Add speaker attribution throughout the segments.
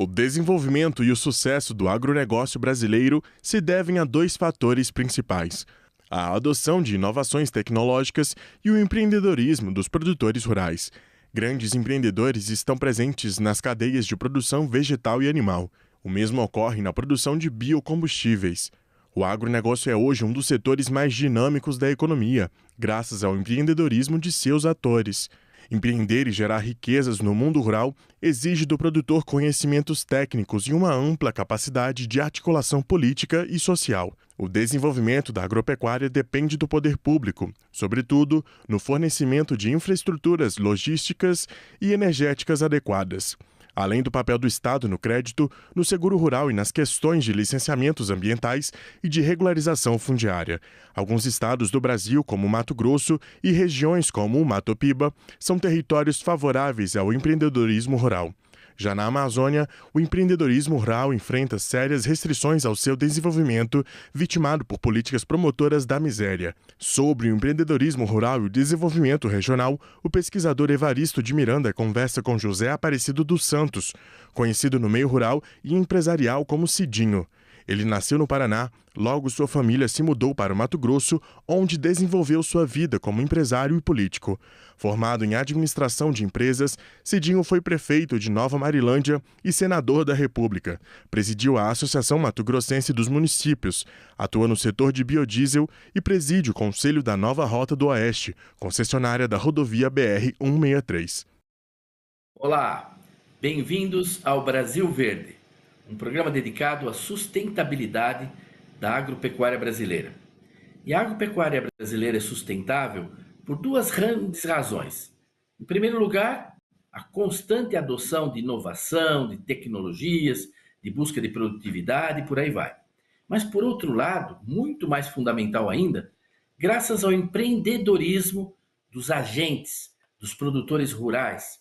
Speaker 1: O desenvolvimento e o sucesso do agronegócio brasileiro se devem a dois fatores principais: a adoção de inovações tecnológicas e o empreendedorismo dos produtores rurais. Grandes empreendedores estão presentes nas cadeias de produção vegetal e animal. O mesmo ocorre na produção de biocombustíveis. O agronegócio é hoje um dos setores mais dinâmicos da economia, graças ao empreendedorismo de seus atores. Empreender e gerar riquezas no mundo rural exige do produtor conhecimentos técnicos e uma ampla capacidade de articulação política e social. O desenvolvimento da agropecuária depende do poder público, sobretudo no fornecimento de infraestruturas logísticas e energéticas adequadas. Além do papel do Estado no crédito, no seguro rural e nas questões de licenciamentos ambientais e de regularização fundiária. Alguns estados do Brasil, como Mato Grosso, e regiões como o Mato Piba, são territórios favoráveis ao empreendedorismo rural. Já na Amazônia, o empreendedorismo rural enfrenta sérias restrições ao seu desenvolvimento, vitimado por políticas promotoras da miséria. Sobre o empreendedorismo rural e o desenvolvimento regional, o pesquisador Evaristo de Miranda conversa com José Aparecido dos Santos, conhecido no meio rural e empresarial como Cidinho. Ele nasceu no Paraná, logo sua família se mudou para o Mato Grosso, onde desenvolveu sua vida como empresário e político. Formado em administração de empresas, Cidinho foi prefeito de Nova Marilândia e senador da República. Presidiu a Associação Mato Grossense dos Municípios, atua no setor de biodiesel e preside o Conselho da Nova Rota do Oeste, concessionária da rodovia BR-163.
Speaker 2: Olá, bem-vindos ao Brasil Verde, um programa dedicado à sustentabilidade da agropecuária brasileira. E a agropecuária brasileira é sustentável por duas grandes razões. Em primeiro lugar, a constante adoção de inovação, de tecnologias, de busca de produtividade e por aí vai. Mas, por outro lado, muito mais fundamental ainda, graças ao empreendedorismo dos agentes, dos produtores rurais.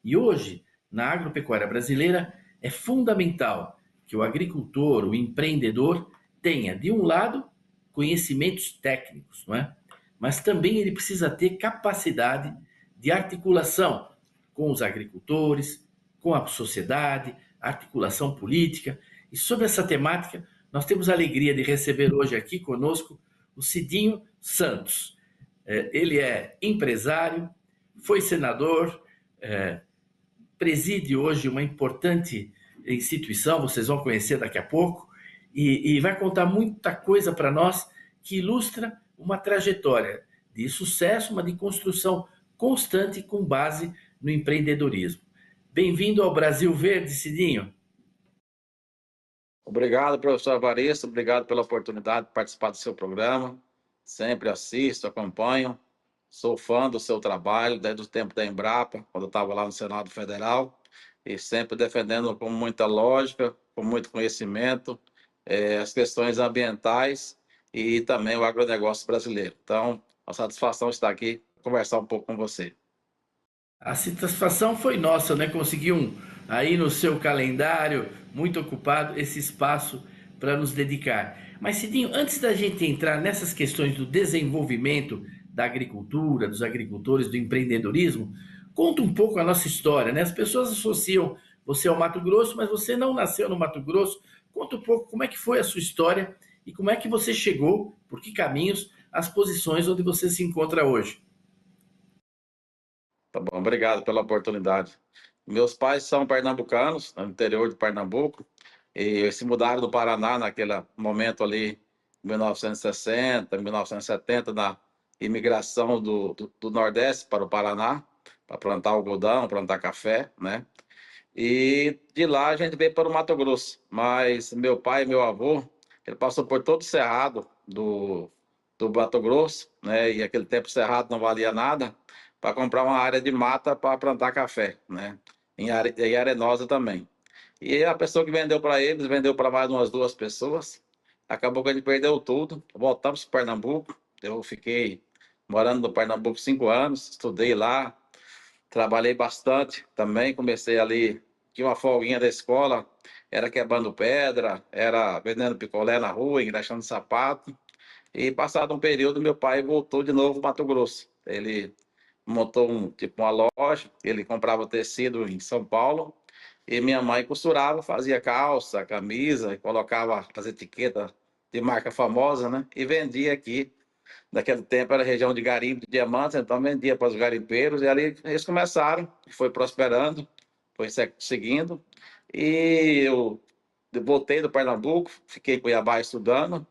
Speaker 2: E hoje, na agropecuária brasileira, é fundamental que o agricultor, o empreendedor, tenha, de um lado, conhecimentos técnicos, não é? Mas também ele precisa ter capacidade de articulação com os agricultores, com a sociedade, articulação política. E sobre essa temática, nós temos a alegria de receber hoje aqui conosco o Cidinho Santos. Ele é empresário, foi senador, preside hoje uma importante instituição, vocês vão conhecer daqui a pouco, e vai contar muita coisa para nós que ilustra uma trajetória de sucesso, uma de construção constante com base no empreendedorismo. Bem-vindo ao Brasil Verde, Cidinho.
Speaker 3: Obrigado, professor Evaristo, obrigado pela oportunidade de participar do seu programa. Sempre assisto, acompanho, sou fã do seu trabalho, desde o tempo da Embrapa, quando eu estava lá no Senado Federal, e sempre defendendo com muita lógica, com muito conhecimento, as questões ambientais e também o agronegócio brasileiro. Então, a satisfação estar aqui, conversar um pouco com você.
Speaker 2: A satisfação foi nossa, né? Conseguiu aí no seu calendário, muito ocupado, esse espaço para nos dedicar. Mas, Cidinho, antes da gente entrar nessas questões do desenvolvimento da agricultura, dos agricultores, do empreendedorismo, conta um pouco a nossa história, né? As pessoas associam você ao Mato Grosso, mas você não nasceu no Mato Grosso. Conta um pouco como é que foi a sua história e como é que você chegou, por que caminhos, às posições onde você se encontra hoje.
Speaker 3: Tá bom, obrigado pela oportunidade. Meus pais são pernambucanos, no interior de Pernambuco, e se mudaram do Paraná naquele momento ali, em 1960, 1970, na imigração do Nordeste para o Paraná, para plantar algodão, plantar café, né? E de lá a gente veio para o Mato Grosso, mas meu pai e meu avô, ele passou por todo o cerrado do Mato Grosso, né? E aquele tempo o cerrado não valia nada, para comprar uma área de mata para plantar café, né? Em Arenosa também. E a pessoa que vendeu para eles, vendeu para mais umas duas pessoas. Acabou que a gente perdeu tudo. Voltamos para Pernambuco. Eu fiquei morando no Pernambuco 5 anos, estudei lá, trabalhei bastante também. Comecei ali, tinha uma folguinha da escola, era quebrando pedra, era vendendo picolé na rua, engraxando sapato. E passado um período, meu pai voltou de novo para Mato Grosso. Ele montou uma loja, ele comprava tecido em São Paulo E minha mãe costurava, fazia calça, camisa, e colocava as etiquetas de marca famosa, né? E vendia aqui. Naquele tempo era região de garimpo de diamantes, então vendia para os garimpeiros, e ali eles começaram, foi prosperando, foi seguindo. E eu voltei do Pernambuco, fiquei em Cuiabá estudando,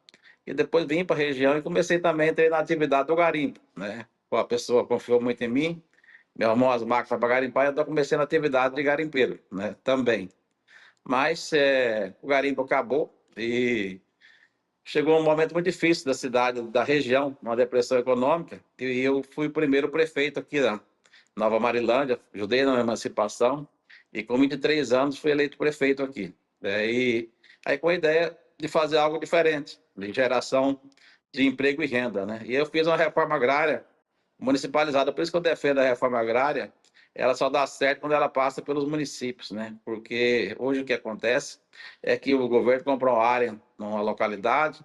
Speaker 3: e depois vim para a região e comecei também a entrar na atividade do garimpo, né? A pessoa confiou muito em mim, meu irmão as máquinas para garimpar, então comecei na atividade de garimpeiro, né? Também. Mas o garimpo acabou e chegou um momento muito difícil da cidade, da região, uma depressão econômica, e eu fui o primeiro prefeito aqui na Nova Marilândia, ajudei na emancipação, e com 23 anos fui eleito prefeito aqui. E aí com a ideia de fazer algo diferente, de geração de emprego e renda, né? E eu fiz uma reforma agrária municipalizada, por isso que eu defendo a reforma agrária, ela só dá certo quando ela passa pelos municípios, né? Porque hoje o que acontece é que o governo compra uma área numa localidade,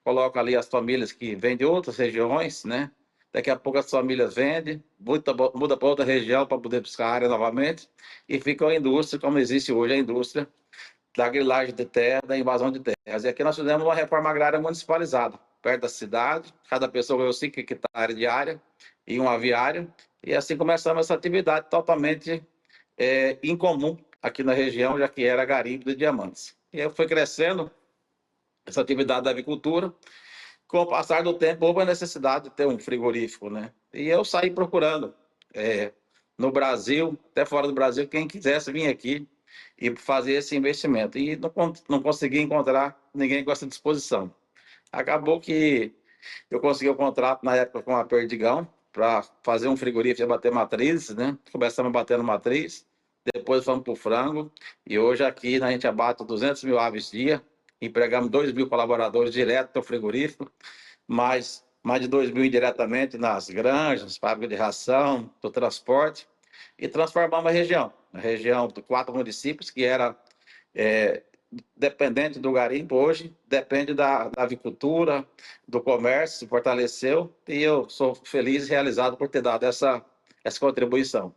Speaker 3: coloca ali as famílias que vêm de outras regiões, né? Daqui a pouco as famílias vendem, muda para outra região para poder buscar a área novamente, e fica a indústria, como existe hoje a indústria da grilagem de terra, da invasão de terras. E aqui nós fizemos uma reforma agrária municipalizada, perto da cidade, cada pessoa ganhou 5 hectares de área e um aviário, e assim começamos essa atividade totalmente incomum aqui na região, já que era garimpo de diamantes. E aí foi crescendo essa atividade da avicultura. Com o passar do tempo, houve a necessidade de ter um frigorífico, né? E eu saí procurando no Brasil, até fora do Brasil, quem quisesse vir aqui e fazer esse investimento. E não consegui encontrar ninguém com essa disposição. Acabou que eu consegui o contrato na época com a Perdigão para fazer um frigorífico e bater matrizes, né? Começamos batendo matriz, depois fomos para o frango, e hoje aqui a gente abate 200 mil aves dia, empregamos 2 mil colaboradores direto no frigorífico, mais de 2 mil indiretamente nas granjas, fábrica de ração, do transporte, e transformamos a região de 4 municípios, que era dependente do garimpo, hoje depende da avicultura, do comércio, se fortaleceu, e eu sou feliz e realizado por ter dado essa contribuição.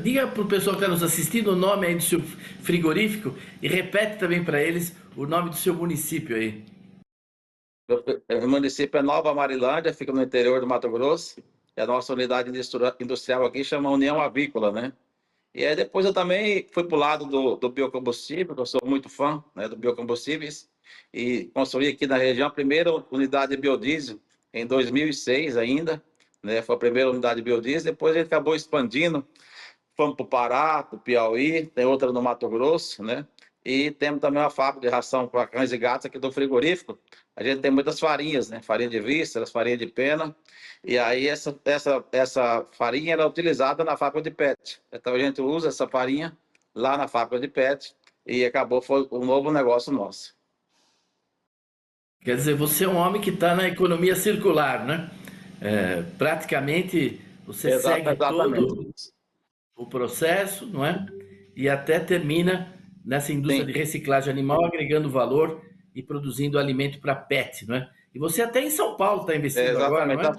Speaker 2: Diga para o pessoal que está nos assistindo o nome aí do seu frigorífico e repete também para eles o nome do seu município aí.
Speaker 3: O município é Nova Marilândia, fica no interior do Mato Grosso, e a nossa unidade industrial aqui chama União Avícola, né? E aí depois eu também fui para o lado do biocombustível, que eu sou muito fã, né, do biocombustíveis, e construí aqui na região a primeira unidade de biodiesel, em 2006 ainda, né? Foi a primeira unidade de biodiesel, depois a gente acabou expandindo, fomos para o Pará, para o Piauí, tem outra no Mato Grosso, né? E temos também uma fábrica de ração para cães e gatos aqui do frigorífico. A gente tem muitas farinhas, né? Farinha de vísceras, farinha de pena. E aí essa farinha era utilizada na fábrica de PET. Então a gente usa essa farinha lá na fábrica de PET e acabou, foi um novo negócio nosso.
Speaker 2: Quer dizer, você é um homem que está na economia circular, né? Praticamente você segue
Speaker 3: Exatamente.
Speaker 2: todo o processo, não é? E até termina nessa indústria
Speaker 3: Sim,
Speaker 2: de reciclagem animal, agregando valor e produzindo alimento para pet, não é? E você até em São Paulo está investindo agora, não
Speaker 3: exatamente.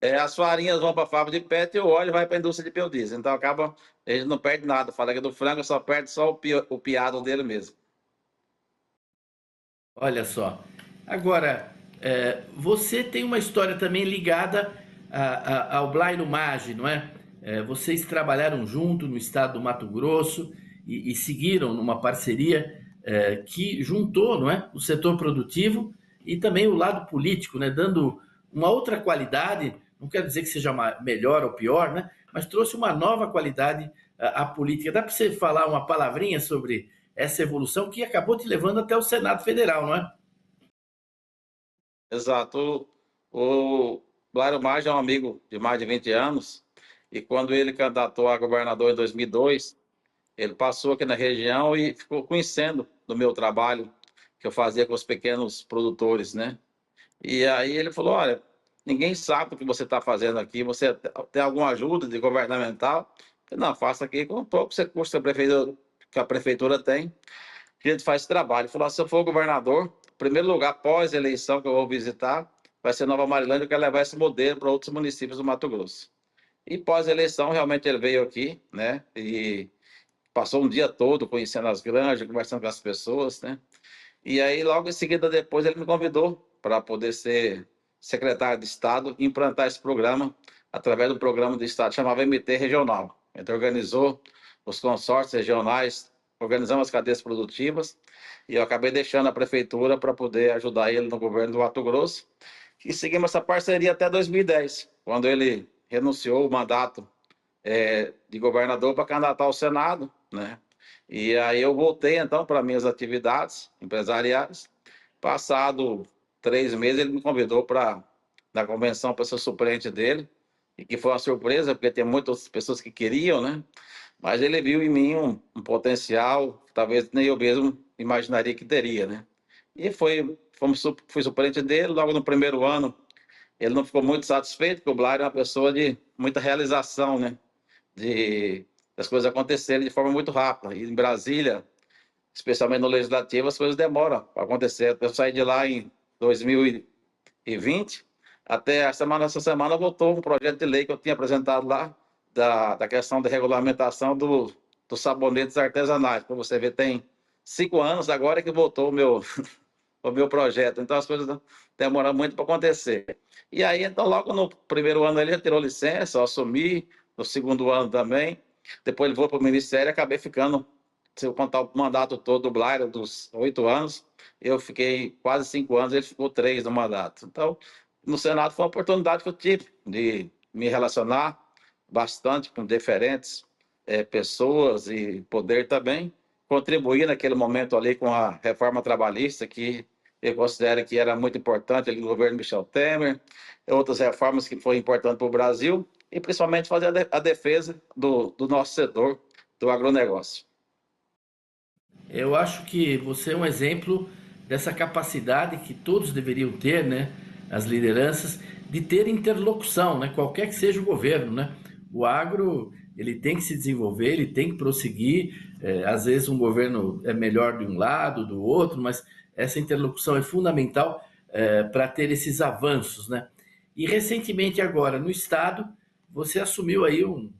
Speaker 2: é?
Speaker 3: As farinhas vão para a fábrica de PET e o óleo vai para a indústria de biodiesel. Então acaba, ele não perde nada. Fala que do frango só perde só o piado dele mesmo.
Speaker 2: Olha só. Agora, você tem uma história também ligada ao Blairo Maggi, não é? Vocês trabalharam junto no estado do Mato Grosso e seguiram numa parceria que juntou, não é, o setor produtivo e também o lado político, né, dando uma outra qualidade, não quer dizer que seja melhor ou pior, né, mas trouxe uma nova qualidade à política. Dá para você falar uma palavrinha sobre essa evolução que acabou te levando até o Senado Federal, não é?
Speaker 3: Exato. O Blairo Maggi é um amigo de mais de 20 anos, e quando ele candidatou a governador em 2002, ele passou aqui na região e ficou conhecendo do meu trabalho que eu fazia com os pequenos produtores, né? E aí ele falou, olha, ninguém sabe o que você está fazendo aqui, você tem alguma ajuda de governamental? Eu, não, faça aqui com um pouco recurso que a prefeitura tem, que a gente faz esse trabalho. Ele falou, se eu for governador, o primeiro lugar pós-eleição que eu vou visitar vai ser Nova Marilândia, eu quero levar esse modelo para outros municípios do Mato Grosso. E pós-eleição, realmente ele veio aqui, né? E passou um dia todo conhecendo as granjas, conversando com as pessoas, né? E aí, logo em seguida, depois, ele me convidou para poder ser secretário de Estado e implantar esse programa através do programa de Estado chamado MT Regional. A gente organizou os consórcios regionais, organizamos as cadeias produtivas e eu acabei deixando a prefeitura para poder ajudar ele no governo do Mato Grosso. E seguimos essa parceria até 2010, quando ele renunciou o mandato de governador para candidatar ao Senado, né? E aí eu voltei, então, para minhas atividades empresariais. Passado 3 meses, ele me convidou para na convenção para ser suplente dele, e que foi uma surpresa, porque tem muitas pessoas que queriam, né? Mas ele viu em mim um potencial, que talvez nem eu mesmo imaginaria que teria, né? E fui suplente dele. Logo no primeiro ano, ele não ficou muito satisfeito, porque o Blair é uma pessoa de muita realização, né? Das coisas acontecerem de forma muito rápida. E em Brasília, especialmente no Legislativo, as coisas demoram para acontecer. Eu saí de lá em 2020, até essa semana voltou um projeto de lei que eu tinha apresentado lá, da questão de regulamentação dos sabonetes artesanais. Para você ver, tem 5 anos agora que voltou o meu projeto. Então as coisas demoram muito para acontecer. E aí, então, logo no primeiro ano ele já tirou licença, eu assumi, no segundo ano também. Depois ele foi para o Ministério e acabei ficando, se eu contar o mandato todo do Blair, dos 8 anos, eu fiquei quase 5 anos, ele ficou 3 no mandato. Então, no Senado foi uma oportunidade que eu tive de me relacionar bastante com diferentes pessoas e poder também contribuir naquele momento ali com a reforma trabalhista, que eu considero que era muito importante ali no governo Michel Temer, outras reformas que foram importantes para o Brasil, e principalmente fazer a defesa do nosso setor, do agronegócio.
Speaker 2: Eu acho que você é um exemplo dessa capacidade que todos deveriam ter, né? As lideranças, de ter interlocução, né? Qualquer que seja o governo, né? O agro, ele tem que se desenvolver, ele tem que prosseguir. Às vezes um governo é melhor de um lado, do outro, mas essa interlocução é fundamental para ter esses avanços, né? E recentemente agora, no Estado, você assumiu aí um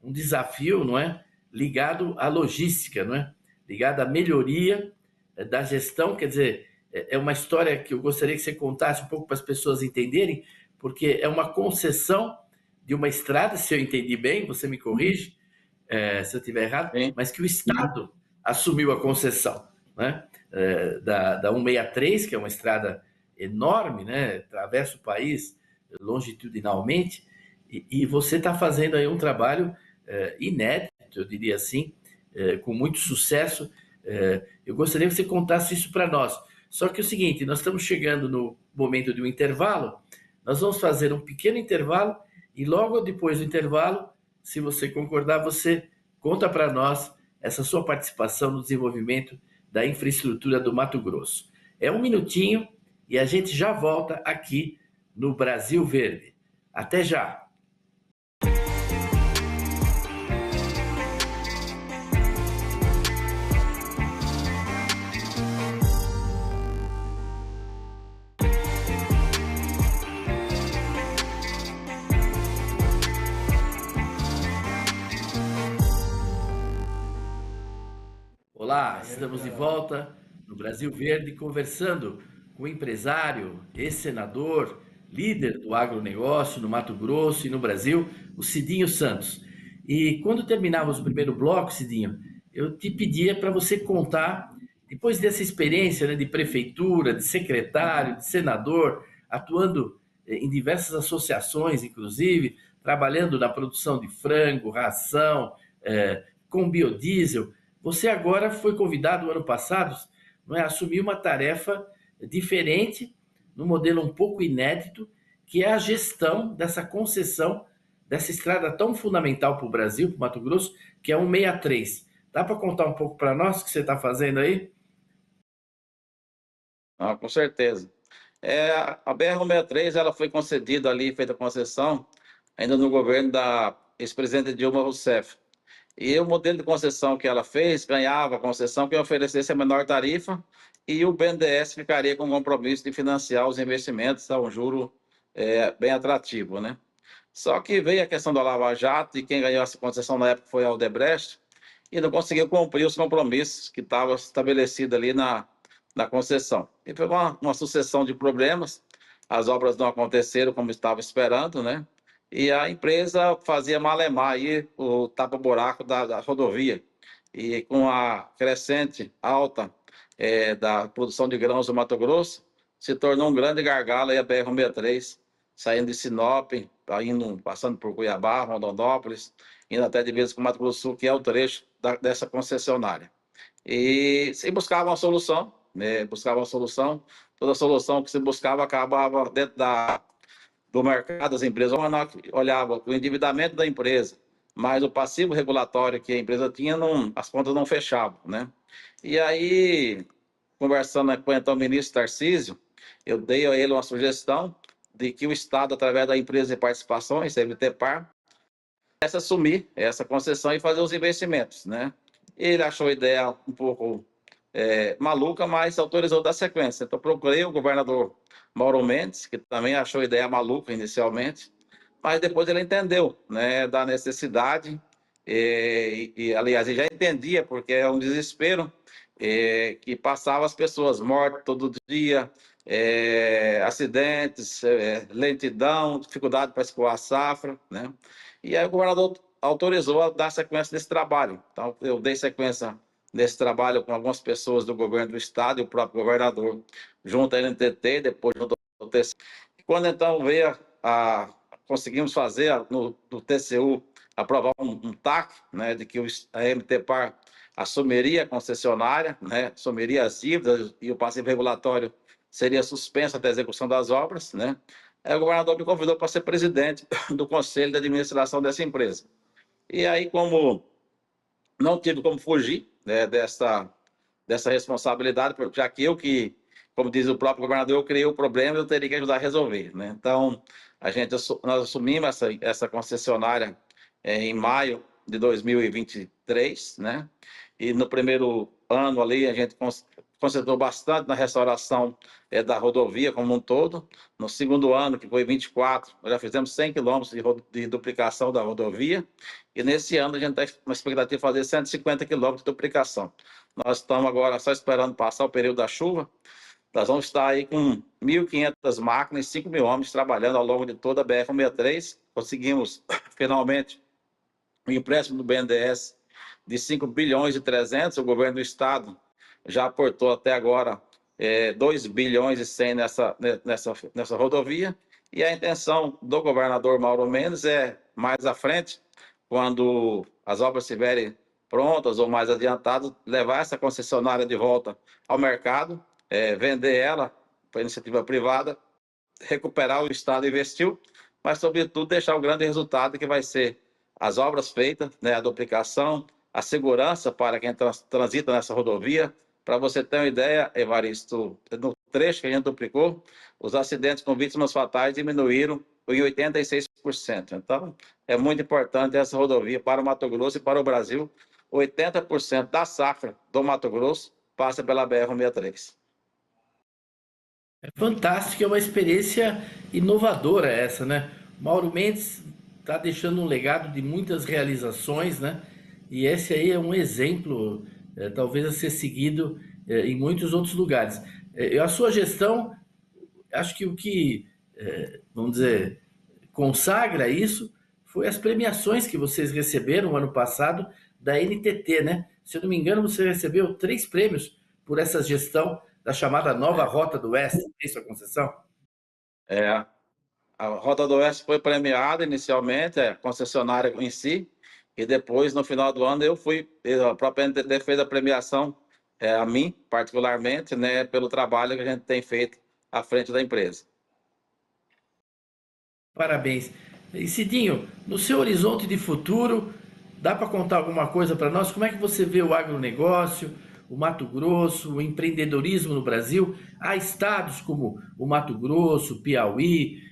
Speaker 2: desafio, não é? Ligado à logística, não é? Ligado à melhoria da gestão, quer dizer, é uma história que eu gostaria que você contasse um pouco para as pessoas entenderem, porque é uma concessão de uma estrada, se eu entendi bem, você me corrige, se eu estiver errado,
Speaker 3: Sim.
Speaker 2: mas que o Estado assumiu a concessão, né? Da 163, que é uma estrada enorme, né? Atravessa o país longitudinalmente, e você está fazendo aí um trabalho inédito, eu diria assim, com muito sucesso. Eu gostaria que você contasse isso para nós. Só que é o seguinte, nós estamos chegando no momento de um intervalo, nós vamos fazer um pequeno intervalo e logo depois do intervalo, se você concordar, você conta para nós essa sua participação no desenvolvimento da infraestrutura do Mato Grosso. É 1 minutinho e a gente já volta aqui no Brasil Verde. Até já! Olá, estamos de volta no Brasil Verde conversando com o empresário, ex-senador, líder do agronegócio no Mato Grosso e no Brasil, o Cidinho Santos. E quando terminávamos o primeiro bloco, Cidinho, eu te pedia para você contar, depois dessa experiência, né, de prefeitura, de secretário, de senador, atuando em diversas associações, inclusive, trabalhando na produção de frango, ração, com biodiesel. Você agora foi convidado ano passado, não é, a assumir uma tarefa diferente, num modelo um pouco inédito, que é a gestão dessa concessão dessa estrada tão fundamental para o Brasil, para o Mato Grosso, que é a 163. Dá para contar um pouco para nós o que você está fazendo aí?
Speaker 3: Ah, com certeza. A BR-163 ela foi concedida ali, feita a concessão, ainda no governo da ex-presidente Dilma Rousseff. E o modelo de concessão que ela fez, ganhava a concessão que oferecesse a menor tarifa e o BNDES ficaria com o compromisso de financiar os investimentos a um juro bem atrativo, né? Só que veio a questão da Lava Jato e quem ganhou essa concessão na época foi a Odebrecht e não conseguiu cumprir os compromissos que estavam estabelecidos ali na concessão. E foi uma sucessão de problemas, as obras não aconteceram como estava esperando, né? E a empresa fazia malemar aí o tapa-buraco da rodovia. E com a crescente alta da produção de grãos do Mato Grosso, se tornou um grande gargalo aí a BR-163, saindo de Sinop, passando por Cuiabá, Rondonópolis, indo até divisa com o Mato Grosso do Sul, que é o trecho dessa concessionária. E se buscava uma solução, né? Buscava uma solução, toda solução que se buscava acabava dentro do mercado das empresas. Olhava o endividamento da empresa, mas o passivo regulatório que a empresa tinha, as contas não fechavam, né? E aí, conversando com então, o ministro Tarcísio, eu dei a ele uma sugestão de que o Estado, através da empresa de participações, CMTPAR, pudesse assumir essa concessão e fazer os investimentos, né? Ele achou a ideia um pouco maluca, mas autorizou dar sequência. Então, procurei o governador Mauro Mendes, que também achou a ideia maluca inicialmente, mas depois ele entendeu, né, da necessidade, aliás, ele já entendia, porque é um desespero que passava as pessoas mortas todo dia, acidentes, lentidão, dificuldade para escoar a safra, né? E aí o governador autorizou a dar sequência desse trabalho. Então, eu dei sequência nesse trabalho com algumas pessoas do governo do estado e o próprio governador, junto à NTT, depois junto ao TCU. Quando então conseguimos fazer no TCU, aprovar um TAC, né, de que a MTPAR assumiria a concessionária, né, assumiria as dívidas e o passivo regulatório seria suspenso até a execução das obras, né? Aí o governador me convidou para ser presidente do conselho de administração dessa empresa. E aí, como não tive como fugir, né, dessa responsabilidade, já que como diz o próprio governador, eu criei o problema e eu teria que ajudar a resolver, né? Então, nós assumimos essa concessionária em maio de 2023, né? E no primeiro ano ali a gente concentrou bastante na restauração da rodovia como um todo. No segundo ano, que foi 24, nós já fizemos 100 quilômetros de duplicação da rodovia. E nesse ano a gente está com uma expectativa de fazer 150 quilômetros de duplicação. Nós estamos agora só esperando passar o período da chuva. Nós vamos estar aí com 1.500 máquinas e 5.000 homens trabalhando ao longo de toda a BR-163. Conseguimos, finalmente, um empréstimo do BNDES de 5 bilhões e 300. O governo do estado já aportou até agora 2 bilhões e 100 nessa rodovia. E a intenção do governador Mauro Mendes é, mais à frente, quando as obras estiverem prontas ou mais adiantadas, levar essa concessionária de volta ao mercado, vender ela para iniciativa privada, recuperar o Estado investiu, mas, sobretudo, deixar o grande resultado que vai ser as obras feitas, né, a duplicação, a segurança para quem transita nessa rodovia. Para você ter uma ideia, Evaristo, no trecho que a gente duplicou, os acidentes com vítimas fatais diminuíram em 86%. Então, é muito importante essa rodovia para o Mato Grosso e para o Brasil. 80% da safra do Mato Grosso passa pela BR-163.
Speaker 2: É fantástico, é uma experiência inovadora essa, né? Mauro Mendes está deixando um legado de muitas realizações, né? E esse aí é um exemplo, talvez a ser seguido em muitos outros lugares. A sua gestão, acho que o que, vamos dizer, consagra isso foi as premiações que vocês receberam no ano passado da NTT, né? Se eu não me engano, você recebeu 3 prêmios por essa gestão da chamada Nova Rota do Oeste, tem sua concessão?
Speaker 3: A Rota do Oeste foi premiada inicialmente, a concessionária em si, e depois, no final do ano, a própria NTT fez a premiação a mim, particularmente, né, pelo trabalho que a gente tem feito à frente da empresa.
Speaker 2: Parabéns. E Cidinho, no seu horizonte de futuro, dá para contar alguma coisa para nós? Como é que você vê o agronegócio, o Mato Grosso, o empreendedorismo no Brasil? Há estados como o Mato Grosso, Piauí,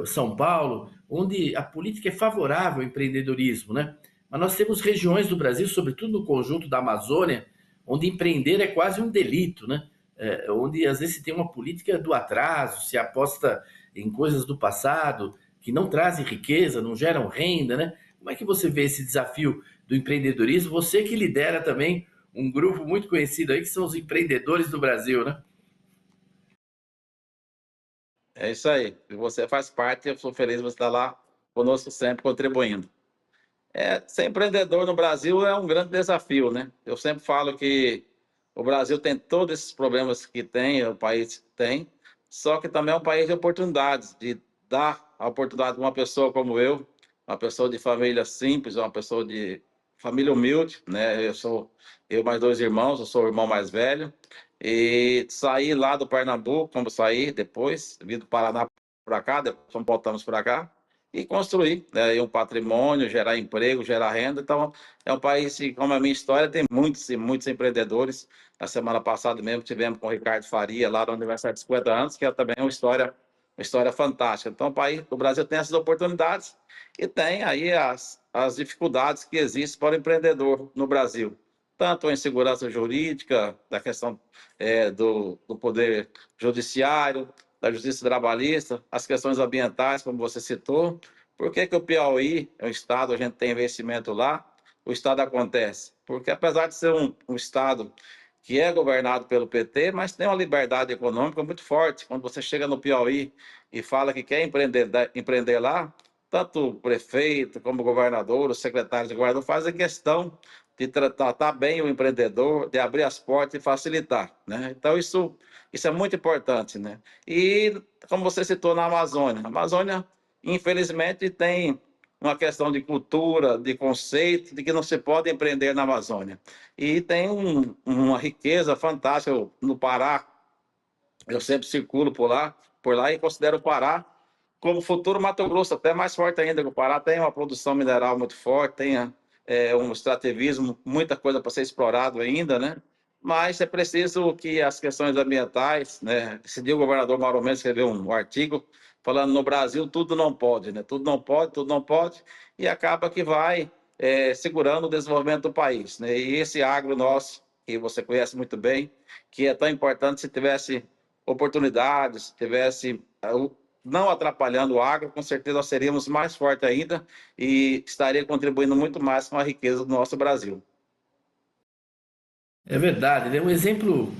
Speaker 2: São Paulo, onde a política é favorável ao empreendedorismo, né? Mas nós temos regiões do Brasil, sobretudo no conjunto da Amazônia, onde empreender é quase um delito, né? Onde às vezes se tem uma política do atraso, se aposta em coisas do passado, que não trazem riqueza, não geram renda, né? Como é que você vê esse desafio do empreendedorismo? Você que lidera também um grupo muito conhecido aí, que são os empreendedores do Brasil, né?
Speaker 3: É isso aí. Você faz parte, eu sou feliz de você estar lá conosco sempre contribuindo. Ser empreendedor no Brasil é um grande desafio, né? Eu sempre falo que o Brasil tem todos esses problemas que tem, o país tem, só que também é um país de oportunidades, de dar a oportunidade para uma pessoa como eu, uma pessoa de família simples, uma pessoa de família humilde, né? Eu mais dois irmãos, eu sou o irmão mais velho, e saí lá do Pernambuco, como saí depois, vim do Paraná para cá, depois voltamos para cá, e construir, né, um patrimônio, gerar emprego, gerar renda. Então, é um país que, como a minha história, tem muitos e muitos empreendedores. Na semana passada mesmo tivemos com o Ricardo Faria, lá no aniversário de 50 anos, que é também uma história fantástica. Então, o Brasil tem essas oportunidades e tem aí as dificuldades que existem para o empreendedor no Brasil. Tanto a insegurança jurídica, da questão do poder judiciário, da justiça trabalhista, as questões ambientais, como você citou. Por que que o Piauí é um estado, a gente tem investimento lá, o estado acontece? Porque apesar de ser um estado que é governado pelo PT, mas tem uma liberdade econômica muito forte. Quando você chega no Piauí e fala que quer empreender lá, tanto o prefeito como o governador, os secretários de governador fazem questão de tratar bem o empreendedor, de abrir as portas e facilitar, né? Então, isso é muito importante, né? E, como você citou, na Amazônia. A Amazônia, infelizmente, tem uma questão de cultura, de conceito, de que não se pode empreender na Amazônia. E tem uma riqueza fantástica no Pará. Eu sempre circulo por lá e considero o Pará como futuro Mato Grosso, até mais forte ainda, que o Pará tem uma produção mineral muito forte, tem um extrativismo, muita coisa para ser explorado ainda, né? Mas é preciso que as questões ambientais, né? Esse dia o governador Mauro Mendes escreveu um artigo falando no Brasil tudo não pode, né? Tudo não pode, e acaba que vai segurando o desenvolvimento do país, né? E esse agro nosso, que você conhece muito bem, que é tão importante, se tivesse oportunidades, se tivesse não atrapalhando o agro, com certeza nós seríamos mais fortes ainda e estaria contribuindo muito mais com a riqueza do nosso Brasil.
Speaker 2: É verdade, né? Um exemplo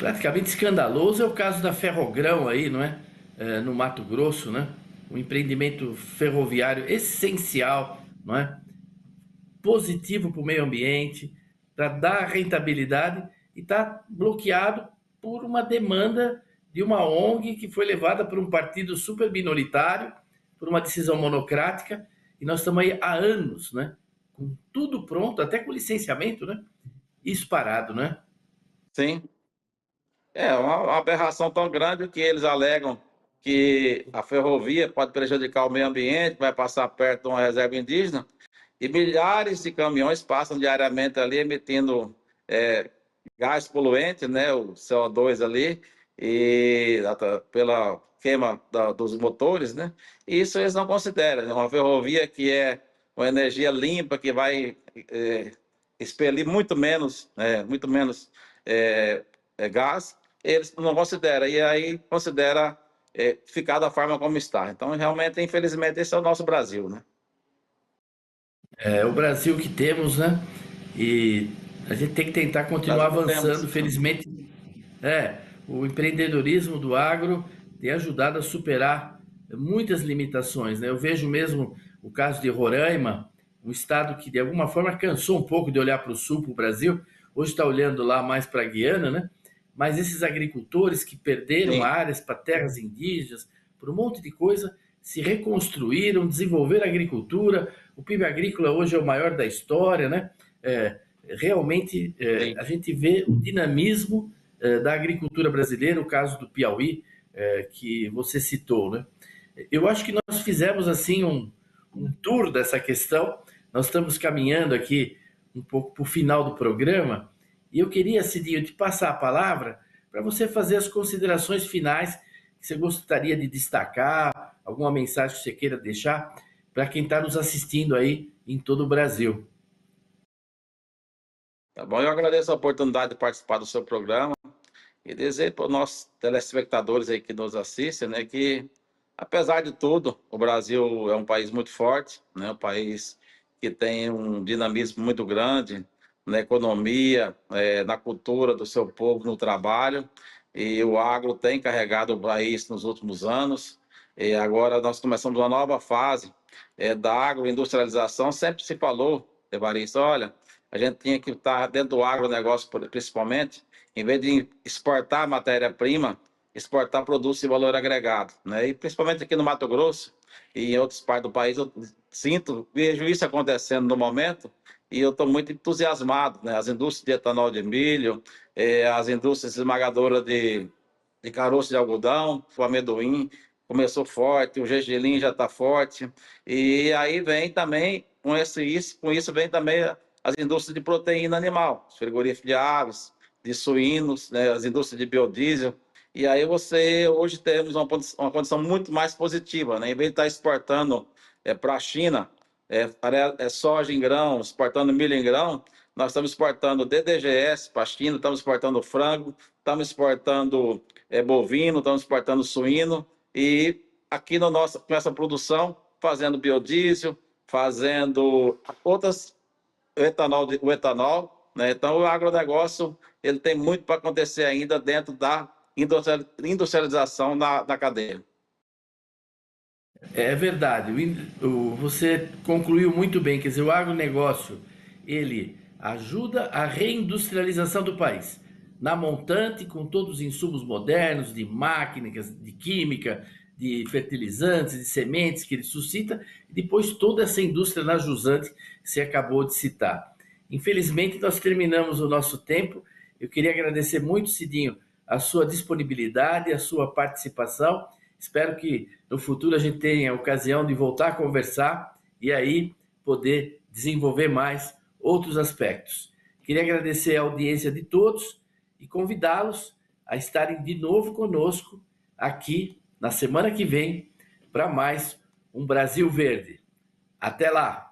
Speaker 2: praticamente escandaloso é o caso da Ferrogrão aí, não é? No Mato Grosso, né? Um empreendimento ferroviário essencial, não é? Positivo para o meio ambiente, para dar rentabilidade e está bloqueado por uma demanda de uma ONG que foi levada por um partido super minoritário, por uma decisão monocrática, e nós estamos aí há anos, né? Com tudo pronto, até com licenciamento, né? Isso parado, né?
Speaker 3: Sim, é uma aberração tão grande que eles alegam que a ferrovia pode prejudicar o meio ambiente, vai passar perto de uma reserva indígena, e milhares de caminhões passam diariamente ali emitindo gás poluente, né, o CO2 ali, e pela queima dos motores, né? E isso eles não consideram, né? Uma ferrovia que é uma energia limpa, que vai expelir muito menos gás, eles não consideram, e aí considera ficar da forma como está. Então, realmente, infelizmente, esse é o nosso Brasil, né?
Speaker 2: É o Brasil que temos, né? E a gente tem que tentar continuar
Speaker 3: Brasil que temos.
Speaker 2: avançando. Felizmente, o empreendedorismo do agro tem ajudado a superar muitas limitações, né? Eu vejo mesmo o caso de Roraima, um estado que de alguma forma cansou um pouco de olhar para o sul, para o Brasil, hoje está olhando lá mais para a Guiana, né? Mas esses agricultores que perderam
Speaker 3: Sim,
Speaker 2: áreas para terras indígenas, por um monte de coisa, se reconstruíram, desenvolveram a agricultura. O PIB agrícola hoje é o maior da história, né? Realmente
Speaker 3: sim.
Speaker 2: a gente vê o dinamismo da agricultura brasileira, o caso do Piauí, que você citou, né? Eu acho que nós fizemos assim um tour dessa questão. Nós estamos caminhando aqui um pouco para o final do programa e eu queria, Cidinho, te passar a palavra para você fazer as considerações finais que você gostaria de destacar, alguma mensagem que você queira deixar para quem está nos assistindo aí em todo o Brasil.
Speaker 3: Tá bom, eu agradeço a oportunidade de participar do seu programa e desejo para os nossos telespectadores aí que nos assistem, né, que Apesar de tudo, o Brasil é um país muito forte, né? Um país que tem um dinamismo muito grande na economia, na cultura do seu povo, no trabalho, e o agro tem carregado o país nos últimos anos, e agora nós começamos uma nova fase da agroindustrialização. Sempre se falou, Evaristo, olha, a gente tinha que estar dentro do agronegócio, principalmente, em vez de exportar matéria-prima, exportar produtos de valor agregado, né? E principalmente aqui no Mato Grosso e em outras partes do país, eu vejo isso acontecendo no momento, e eu estou muito entusiasmado, né? As indústrias de etanol de milho, as indústrias esmagadoras de caroço de algodão, o amendoim começou forte, o gergelim já está forte, e aí vem também, com isso vem também as indústrias de proteína animal, os frigoríficos de aves, de suínos, né? As indústrias de biodiesel. E aí hoje temos uma condição muito mais positiva, né? Em vez de estar exportando para a China, soja em grão, exportando milho em grão, nós estamos exportando DDGS para a China, estamos exportando frango, estamos exportando bovino, estamos exportando suíno, e aqui com essa produção, fazendo biodiesel, fazendo o etanol, né? Então o agronegócio ele tem muito para acontecer ainda dentro da industrialização na cadeia.
Speaker 2: É verdade, você concluiu muito bem, quer dizer, o agronegócio, ele ajuda a reindustrialização do país, na montante, com todos os insumos modernos, de máquinas, de química, de fertilizantes, de sementes que ele suscita, e depois toda essa indústria na jusante que você acabou de citar. Infelizmente, nós terminamos o nosso tempo. Eu queria agradecer muito, Cidinho, a sua disponibilidade, a sua participação. Espero que no futuro a gente tenha a ocasião de voltar a conversar e aí poder desenvolver mais outros aspectos. Queria agradecer a audiência de todos e convidá-los a estarem de novo conosco aqui na semana que vem para mais um Brasil Verde. Até lá!